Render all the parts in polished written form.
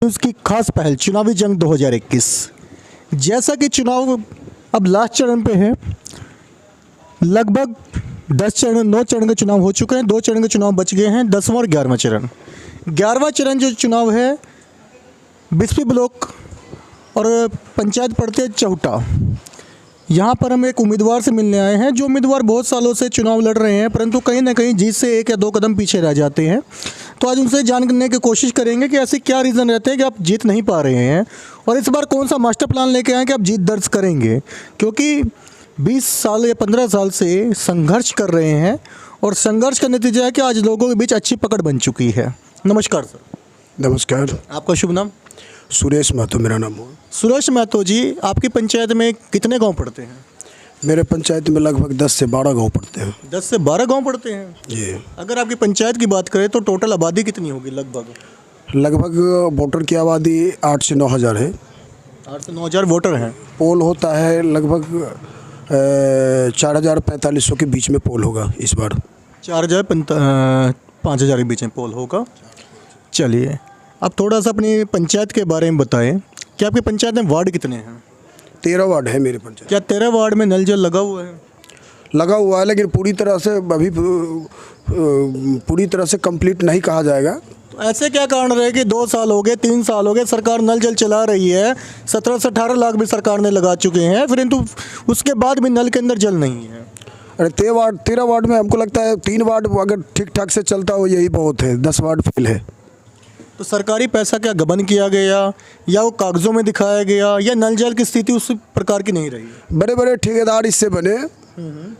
उसकी खास पहल चुनावी जंग 2021। जैसा कि चुनाव अब लास्ट चरण पे है, लगभग 9 चरण के चुनाव हो चुके हैं, 2 चरण के चुनाव बच गए हैं, 10वां और 11वां चरण। 11वां चरण जो चुनाव है बिस्फी ब्लॉक और पंचायत पड़ते हैं चौटा। यहाँ पर हम एक उम्मीदवार से मिलने आए हैं जो उम्मीदवार बहुत सालों से चुनाव लड़ रहे हैं, परंतु कहीं ना कहीं जीत से 1 या 2 कदम पीछे रह जाते हैं। तो आज उनसे जानने की कोशिश करेंगे कि ऐसे क्या रीज़न रहते हैं कि आप जीत नहीं पा रहे हैं, और इस बार कौन सा मास्टर प्लान लेके आए कि आप जीत दर्ज करेंगे, क्योंकि 20 साल या 15 साल से संघर्ष कर रहे हैं और संघर्ष का नतीजा है कि आज लोगों के बीच अच्छी पकड़ बन चुकी है। नमस्कार सर। नमस्कार। आपका शुभ नाम? सुरेश महतो मेरा नाम है। सुरेश महतो जी, आपकी पंचायत में कितने गांव पड़ते हैं? मेरे पंचायत में लगभग 10 से 12 गांव पड़ते हैं। 10 से 12 गांव पड़ते हैं जी। अगर आपकी पंचायत की बात करें तो टोटल आबादी कितनी होगी? लगभग वोटर की आबादी 8 से 9 हज़ार है। 8 से 9 हज़ार वोटर हैं। पोल होता है लगभग 4,000-4,500 के बीच में पोल होगा इस बार। 4,000-5,000 के बीच में पोल होगा। चलिए, आप थोड़ा सा अपनी पंचायत के बारे में बताएं कि आपकी पंचायत में वार्ड कितने हैं? 13 वार्ड है मेरी पंचायत। क्या 13 वार्ड में नल जल लगा हुआ है? लगा हुआ है, लेकिन पूरी तरह से अभी पूरी तरह से कंप्लीट नहीं कहा जाएगा। तो ऐसे क्या कारण रहे कि 2 साल हो गए, 3 साल हो गए, सरकार नल जल चला रही है, 17 से 18 लाख भी सरकार ने लगा चुके हैं, परंतु उसके बाद भी नल के अंदर जल नहीं है? अरे 13 वार्ड में हमको लगता है 3 वार्ड अगर ठीक ठाक से चलता हो यही बहुत है, 10 वार्ड फेल है। तो सरकारी पैसा क्या गबन किया गया, या वो कागज़ों में दिखाया गया, या नल जल की स्थिति उस प्रकार की नहीं रही? बड़े बड़े ठेकेदार इससे बने,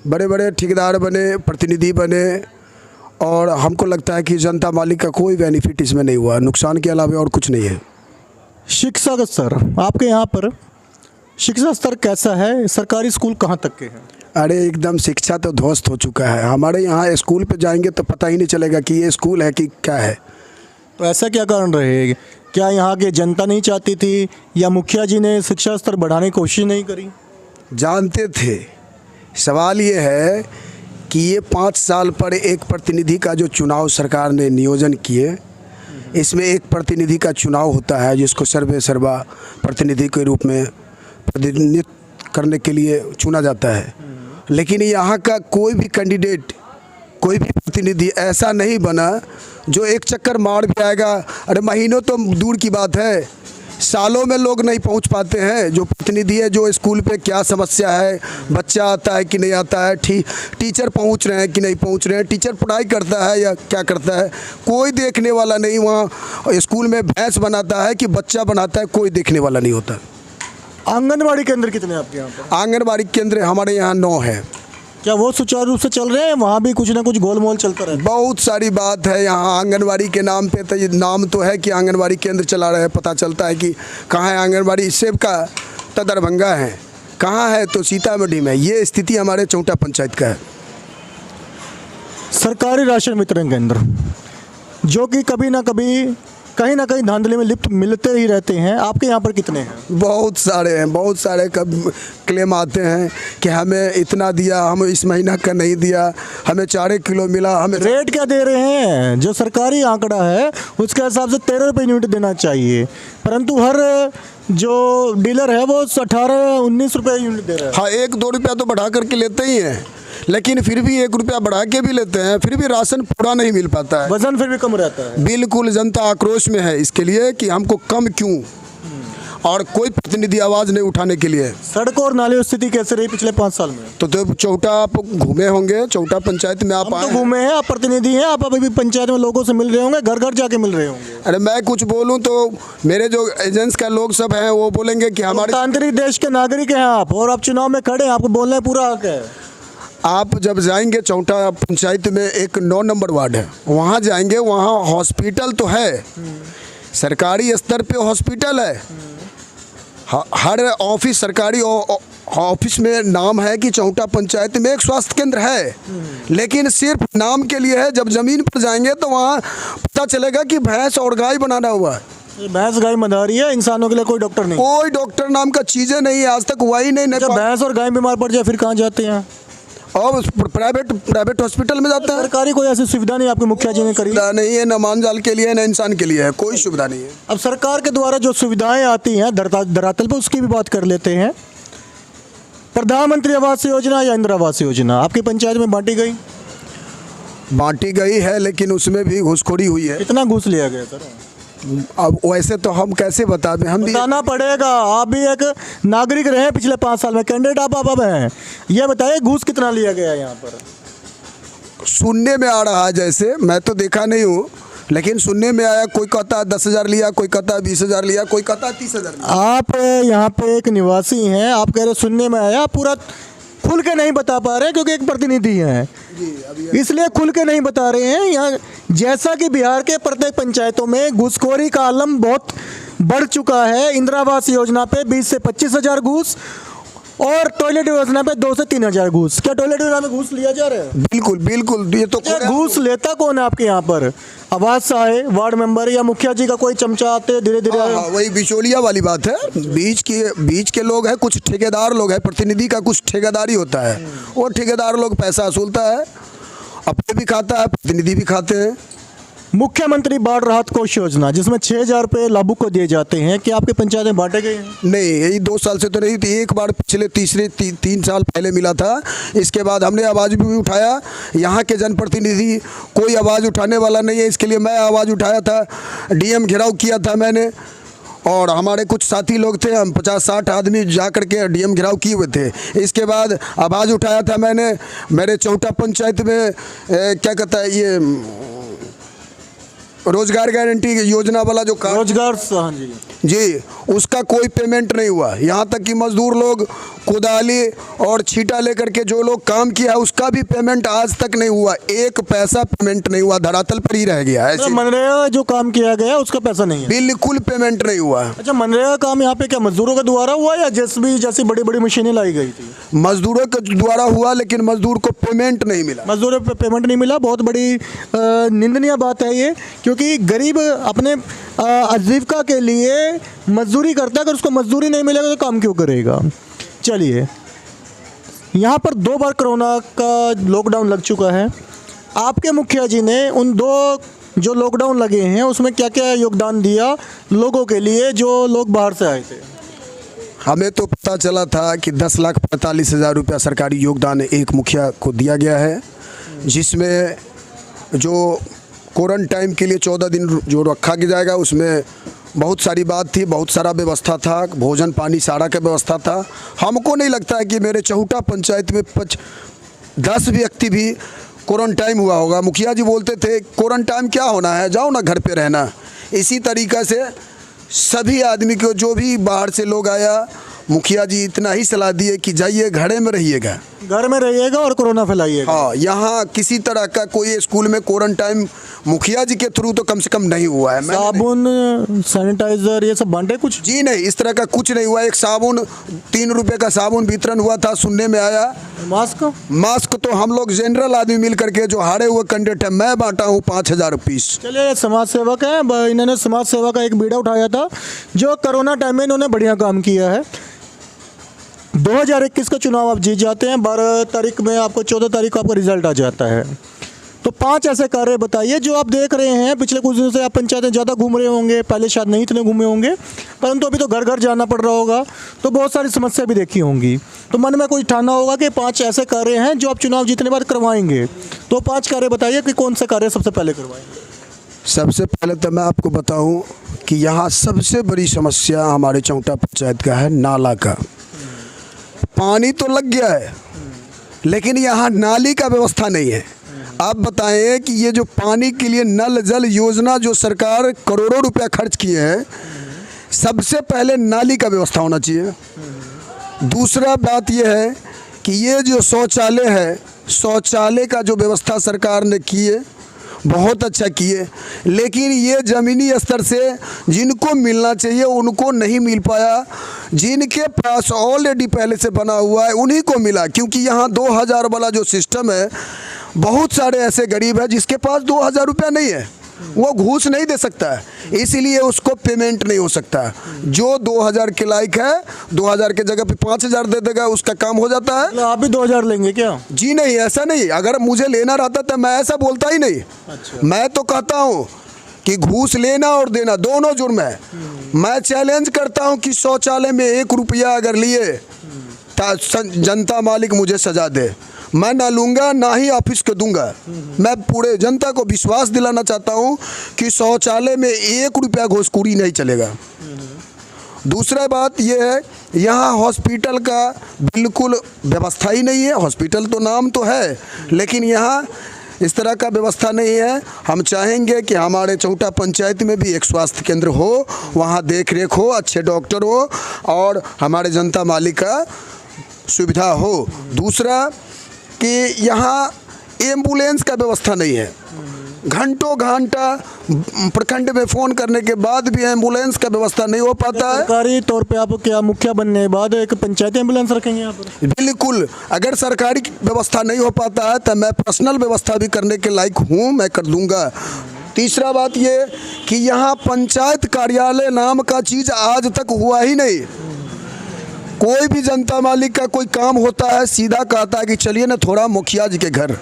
बड़े बड़े ठेकेदार बने, प्रतिनिधि बने, और हमको लगता है कि जनता मालिक का कोई बेनिफिट इसमें नहीं हुआ, नुकसान के अलावा और कुछ नहीं है। शिक्षा का स्तर, आपके यहाँ पर शिक्षा स्तर कैसा है? सरकारी स्कूल कहाँ तक के हैं? अरे एकदम शिक्षा तो ध्वस्त हो चुका है। हमारे यहाँ स्कूल पे जाएंगे तो पता ही नहीं चलेगा कि ये स्कूल है कि क्या है। तो ऐसा क्या कारण रहे? क्या यहाँ की जनता नहीं चाहती थी, या मुखिया जी ने शिक्षा स्तर बढ़ाने की कोशिश नहीं करी? जानते थे। सवाल ये है कि ये 5 साल पर एक प्रतिनिधि का जो चुनाव सरकार ने नियोजन किए, इसमें एक प्रतिनिधि का चुनाव होता है जिसको सर्वे सर्वा प्रतिनिधि के रूप में प्रतिनिधित्व करने के लिए चुना जाता है। लेकिन यहाँ का कोई भी कैंडिडेट, कोई भी प्रतिनिधि ऐसा नहीं बना जो एक चक्कर मार भी आएगा। अरे महीनों तो दूर की बात है, सालों में लोग नहीं पहुंच पाते हैं। जो प्रतिनिधि है, जो स्कूल पे क्या समस्या है, बच्चा आता है कि नहीं आता है, टीचर पहुंच रहे हैं कि नहीं पहुंच रहे हैं, टीचर पढ़ाई करता है या क्या करता है, कोई देखने वाला नहीं। वहाँ स्कूल में भैंस बनाता है कि बच्चा बनाता है, कोई देखने वाला नहीं होता। आंगनबाड़ी केंद्र कितने हैं आपके यहाँ पर? आंगनबाड़ी केंद्र हमारे यहाँ 9 है। क्या वो सुचारू रूप से चल रहे हैं? वहाँ भी कुछ ना कुछ गोलमोल चलता रहता है? बहुत सारी बात है यहाँ आंगनबाड़ी के नाम पे। तो ये नाम तो है कि आंगनबाड़ी केंद्र चला रहे हैं, पता चलता है कि कहाँ है आंगनबाड़ी। सेब का तो दरभंगा है, कहाँ है तो सीतामढ़ी में। ये स्थिति हमारे चौटा पंचायत का है। सरकारी राशन वितरण केंद्र जो कि कभी ना कभी कहीं ना कहीं धांधली में लिप्त मिलते ही रहते हैं, आपके यहाँ पर कितने हैं? बहुत सारे हैं, बहुत सारे कब क्लेम आते हैं कि हमें इतना दिया, हम इस महीना का नहीं दिया, हमें 4 किलो मिला। हमें रेट क्या दे रहे हैं? जो सरकारी आंकड़ा है उसके हिसाब से 13 रुपये यूनिट देना चाहिए, परंतु हर जो डीलर है वो 18-19 रुपये यूनिट दे रहा है। हाँ, 1-2 रुपया तो बढ़ा करके लेते ही हैं, लेकिन फिर भी 1 रुपया बढ़ा के भी लेते हैं, फिर भी राशन पूरा नहीं मिल पाता है। वजन फिर भी कम रहता है। बिल्कुल, जनता आक्रोश में है इसके लिए कि हमको कम क्यों, और कोई प्रतिनिधि आवाज़ नहीं उठाने के लिए। सड़कों और नालियों की स्थिति कैसे रही पिछले 5 साल में? तो चौटा आप घूमे होंगे, चौटा पंचायत में आप तो घूमे हैं, आप प्रतिनिधि हैं, आप अभी भी पंचायत में लोगों से मिल रहे होंगे, घर घर जाके मिल रहे होंगे। अरे मैं कुछ बोलूं तो मेरे जो एजेंट्स का लोग सब हैं वो बोलेंगे कि हमारे लोकतांत्रिक देश के नागरिक हैं आप, और आप चुनाव में खड़े हैं, आपको बोलने पूरा हक है। आप जब जाएंगे चौटा पंचायत में, एक 9 नंबर वार्ड है, वहाँ जाएंगे, वहाँ हॉस्पिटल तो है, सरकारी स्तर पे हॉस्पिटल है। हर ऑफिस, सरकारी ऑफिस में नाम है कि चौटा पंचायत में एक स्वास्थ्य केंद्र है, लेकिन सिर्फ नाम के लिए है। जब ज़मीन पर जाएंगे तो वहाँ पता चलेगा कि भैंस और गाय बनाना हुआ है। भैंस गाय मदारी है, इंसानों के लिए कोई डॉक्टर नहीं, कोई डॉक्टर नाम का चीज़ें नहीं, आज तक हुआ ही नहीं। जब भैंस और गाय बीमार पड़ जाए फिर कहाँ जाते हैं? और प्राइवेट हॉस्पिटल में जाता है। सरकारी कोई ऐसी सुविधा नहीं आपके मुखिया जी ने करी? सुविधा नहीं है, न मान जाल के लिए न इंसान के लिए है, कोई सुविधा नहीं है। अब सरकार के द्वारा जो सुविधाएं आती हैं धरातल पर, उसकी भी बात कर लेते हैं। प्रधानमंत्री आवास योजना या इंदिरा आवास योजना आपकी पंचायत में बांटी गई है, लेकिन उसमें भी घूसखोरी हुई है। कितना घूस लिया गया सर? अब वैसे तो हम कैसे बता दें, हम भी बताना पड़ेगा। आप भी एक नागरिक रहे पिछले 5 साल में, कैंडिडेट आप अब हैं, ये बताइए घूस कितना लिया गया है यहाँ पर? सुनने में आ रहा है, जैसे मैं तो देखा नहीं हूँ, लेकिन सुनने में आया, कोई कहता 10,000 लिया, कोई कहता 20,000 लिया, कोई कहता 30,000 लिया। आप यहाँ पे एक निवासी हैं, आप कह रहे सुनने में आया, पूरा खुल के नहीं बता पा रहे क्योंकि एक प्रतिनिधि हैं, इसलिए खुल के नहीं बता रहे हैं। यहाँ जैसा कि बिहार के प्रत्येक पंचायतों में घूसखोरी का आलम बहुत बढ़ चुका है। इंदिरा आवास योजना पे 20 से 25,000 घूस और टॉयलेट योजना पे 2 से 3,000 घूस। क्या टॉयलेट योजना में घूस लिया जा रहा है? बिल्कुल बिल्कुल, ये तो घूस लेता कौन है आपके यहाँ पर? आवास आए, वार्ड मेंबर या मुखिया जी का कोई चमचा आते धीरे धीरे? वही बिचौलिया वाली बात है। बीच के लोग हैं, कुछ ठेकेदार लोग हैं, प्रतिनिधि का कुछ ठेकेदारी होता है, वो ठेकेदार लोग पैसा वसूलता है, अपने भी खाता है, प्रतिनिधि भी खाते हैं। मुख्यमंत्री बाढ़ राहत कोष योजना जिसमें 6,000 रुपये लाभुक को दिए जाते हैं, कि आपके पंचायत में बांटे गए हैं? नहीं, यही 2 साल से तो नहीं थी, एक बार पिछले 3 साल पहले मिला था। इसके बाद हमने आवाज़ भी उठाया, यहाँ के जनप्रतिनिधि कोई आवाज़ उठाने वाला नहीं है, इसके लिए मैं आवाज़ उठाया था, डीएम घेराव किया था मैंने, और हमारे कुछ साथी लोग थे, हम 50-60 आदमी जा कर के डीएम घेराव किए हुए थे। इसके बाद आवाज़ उठाया था मैंने, मेरे चौटा पंचायत में क्या कहता है ये रोजगार गारंटी योजना वाला जो काम, रोजगार, हाँ जी, उसका कोई पेमेंट नहीं हुआ। यहाँ तक कि मजदूर लोग कुदाली और छीटा लेकर के जो लोग काम किया है, उसका भी पेमेंट आज तक नहीं हुआ, 1 पैसा पेमेंट नहीं हुआ, धरातल पर ही रह गया। ऐसे मनरेगा जो काम किया गया उसका पैसा नहीं है? बिल्कुल पेमेंट नहीं हुआ। अच्छा, मनरेगा काम यहाँ पे क्या मजदूरों के द्वारा हुआ या जैसी बड़ी बड़ी मशीनें लाई गई थी? मजदूरों के द्वारा हुआ, लेकिन मजदूर को पेमेंट नहीं मिला। मजदूरों को पेमेंट नहीं मिला, बहुत बड़ी निंदनीय बात है ये, क्योंकि गरीब अपने आजीविका के लिए मजदूरी करता है, अगर उसको मजदूरी नहीं मिलेगा तो काम क्यों करेगा? चलिए, यहाँ पर 2 बार कोरोना का लॉकडाउन लग चुका है, आपके मुखिया जी ने उन 2 जो लॉकडाउन लगे हैं उसमें क्या क्या योगदान दिया लोगों के लिए जो लोग बाहर से आए थे? हमें तो पता चला था कि 10,45,000 रुपया सरकारी योगदान एक मुखिया को दिया गया है, जिसमें जो क्वारंटाइन के लिए 14 दिन जो रखा जाएगा, उसमें बहुत सारी बात थी, बहुत सारा व्यवस्था था, भोजन पानी सारा का व्यवस्था था। हमको नहीं लगता है कि मेरे चौटा पंचायत में 10 व्यक्ति भी क्वारंटाइन हुआ होगा। मुखिया जी बोलते थे क्वारंटाइन क्या होना है, जाओ ना घर पे रहना। इसी तरीक़ा से सभी आदमी को, जो भी बाहर से लोग आया, मुखिया जी इतना ही सलाह दिए कि जाइए घर में रहिएगा, और कोरोना फैलाइएगा। हाँ, यहाँ किसी तरह का कोई स्कूल में क्वारंटाइन मुखिया जी के थ्रू तो कम से कम नहीं हुआ है। साबुन, सैनिटाइजर, ये सब बांटे कुछ? जी नहीं, इस तरह का कुछ नहीं हुआ। एक साबुन, 3 रुपये का साबुन वितरण हुआ था, सुनने में आया। मास्क तो हम लोग जनरल आदमी मिल करके जो हारे हुए कैंडिडेट है, मैं बांटा हूँ 5,000 पीस। चलिए, समाज सेवक है, इन्होंने समाज सेवा का एक बीड़ा उठाया था, जो कोरोना टाइम में इन्होंने बढ़िया काम किया है। 2021 का चुनाव आप जीत जाते हैं, 12 तारीख में आपको, 14 तारीख को आपका रिजल्ट आ जाता है, तो 5 ऐसे कार्य बताइए जो आप देख रहे हैं। पिछले कुछ दिनों से आप पंचायतें ज़्यादा घूम रहे होंगे, पहले शायद नहीं इतने घूमे होंगे, परंतु अभी तो घर घर जाना पड़ रहा होगा, तो बहुत सारी समस्या भी देखी होंगी, तो मन में कोई ठाना होगा कि 5 ऐसे कार्य हैं जो आप चुनाव जीतने बाद करवाएंगे। तो 5 कार्य बताइए कि कौन सा कार्य सबसे पहले करवाएंगे? सबसे पहले तो मैं आपको बताऊँ कि यहाँ सबसे बड़ी समस्या हमारे चौटा पंचायत का है नाला का। पानी तो लग गया है, लेकिन यहाँ नाली का व्यवस्था नहीं है। आप बताएं कि ये जो पानी के लिए नल जल योजना जो सरकार करोड़ों रुपया खर्च किए हैं, सबसे पहले नाली का व्यवस्था होना चाहिए। दूसरा बात ये है कि ये जो शौचालय है, शौचालय का जो व्यवस्था सरकार ने की है, बहुत अच्छा किए, लेकिन ये ज़मीनी स्तर से जिनको मिलना चाहिए उनको नहीं मिल पाया। जिनके पास ऑलरेडी पहले से बना हुआ है उन्हीं को मिला, क्योंकि यहाँ 2,000 वाला जो सिस्टम है, बहुत सारे ऐसे गरीब हैं जिसके पास 2,000 रुपया नहीं है। वो घूस नहीं दे सकता है, इसीलिए उसको पेमेंट नहीं हो सकता है। जो 2000 के लायक है 2000 के जगह पे 5000 दे देगा, उसका काम हो जाता है। मतलब आप भी 2000 लेंगे क्या? जी नहीं, ऐसा नहीं। अगर मुझे लेना रहता तो मैं ऐसा बोलता ही नहीं। अच्छा। मैं तो कहता हूँ कि घूस लेना और देना दोनों जुर्म है। मैं चैलेंज करता हूँ कि शौचालय में 1 रुपया अगर लिए जनता मालिक मुझे सजा दे, मैं ना लूँगा ना ही ऑफिस को दूंगा। मैं पूरे जनता को विश्वास दिलाना चाहता हूँ कि शौचालय में 1 रुपया घूसखोरी नहीं चलेगा। दूसरा बात यह है, यहाँ हॉस्पिटल का बिल्कुल व्यवस्था ही नहीं है। हॉस्पिटल तो नाम तो है, लेकिन यहाँ इस तरह का व्यवस्था नहीं है। हम चाहेंगे कि हमारे चौटा पंचायत में भी एक स्वास्थ्य केंद्र हो, वहाँ देख रेख हो, अच्छे डॉक्टर हो और हमारे जनता मालिक का सुविधा हो। दूसरा कि यहाँ एम्बुलेंस का व्यवस्था नहीं है। घंटों घंटा प्रखंड में फ़ोन करने के बाद भी एम्बुलेंस का व्यवस्था नहीं हो पाता है। सरकारी तौर पे आप क्या मुखिया बनने के बाद एक पंचायती एम्बुलेंस रखेंगे यहाँ पर? बिल्कुल, अगर सरकारी व्यवस्था नहीं हो पाता है तो मैं पर्सनल व्यवस्था भी करने के लायक हूँ, मैं कर दूँगा। तीसरा बात ये कि यहाँ पंचायत कार्यालय नाम का चीज़ आज तक हुआ ही नहीं। कोई भी जनता मालिक का कोई काम होता है सीधा कहता है कि चलिए ना थोड़ा मुखिया जी के घर,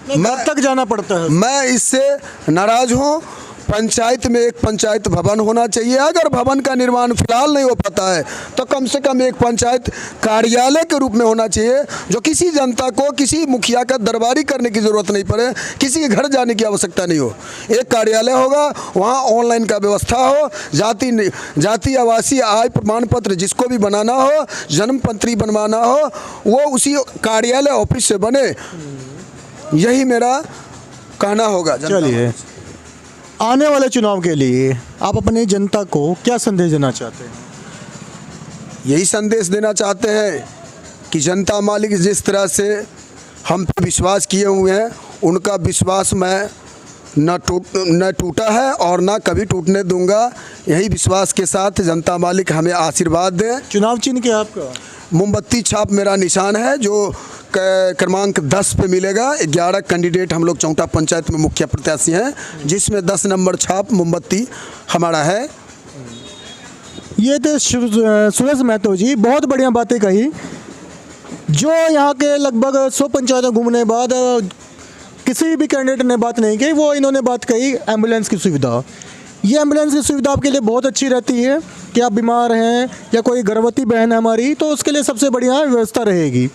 मैं तक जाना पड़ता है। मैं इससे नाराज हूँ। पंचायत में एक पंचायत भवन होना चाहिए। अगर भवन का निर्माण फिलहाल नहीं हो पाता है तो कम से कम एक पंचायत कार्यालय के रूप में होना चाहिए, जो किसी जनता को किसी मुखिया का दरबारी करने की ज़रूरत नहीं पड़े, किसी के घर जाने की आवश्यकता नहीं हो। एक कार्यालय होगा, वहाँ ऑनलाइन का व्यवस्था हो, जाति आवासीय आय प्रमाण पत्र जिसको भी बनाना हो, जन्म पत्री बनवाना हो, वो उसी कार्यालय ऑफिस से बने। यही मेरा कहना होगा। चलिए, आने वाले चुनाव के लिए आप अपनी जनता को क्या संदेश देना चाहते हैं? यही संदेश देना चाहते हैं कि जनता मालिक जिस तरह से हम पे विश्वास किए हुए हैं, उनका विश्वास मैं न टूटा है और ना कभी टूटने दूंगा। यही विश्वास के साथ जनता मालिक हमें आशीर्वाद दें। चुनाव चिन्ह क्या आपका? मोमबत्ती छाप मेरा निशान है, जो क्रमांक 10 पे मिलेगा। 11 कैंडिडेट हम लोग चौटा पंचायत में मुखिया प्रत्याशी हैं, जिसमें 10 नंबर छाप मोमबत्ती हमारा है। ये थे सुरेश महतो जी, बहुत बढ़िया बातें कही। जो यहाँ के लगभग 100 पंचायतों घूमने के बाद किसी भी कैंडिडेट ने बात नहीं की, वो इन्होंने बात कही एम्बुलेंस की सुविधा। ये एम्बुलेंस की सुविधा आपके लिए बहुत अच्छी रहती है कि आप बीमार हैं या कोई गर्भवती बहन है हमारी, तो उसके लिए सबसे बढ़िया व्यवस्था रहेगी।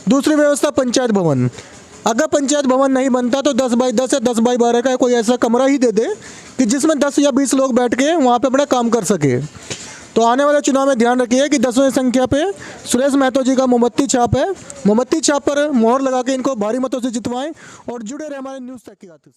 दूसरी व्यवस्था पंचायत भवन। अगर पंचायत भवन नहीं बनता तो 10 बाई 10 या 10 बाई 12 का कोई ऐसा कमरा ही दे दे कि जिसमें 10 या 20 लोग बैठ के वहाँ पे अपना काम कर सके। तो आने वाले चुनाव में ध्यान रखिए कि 10वें संख्या पे सुरेश महतो जी का मोमबत्ती छाप है। मोमबत्ती छाप पर मोहर लगा के इनको भारी मतों से जितवाएं और जुड़े रहे हमारे न्यूज़ तक के साथ।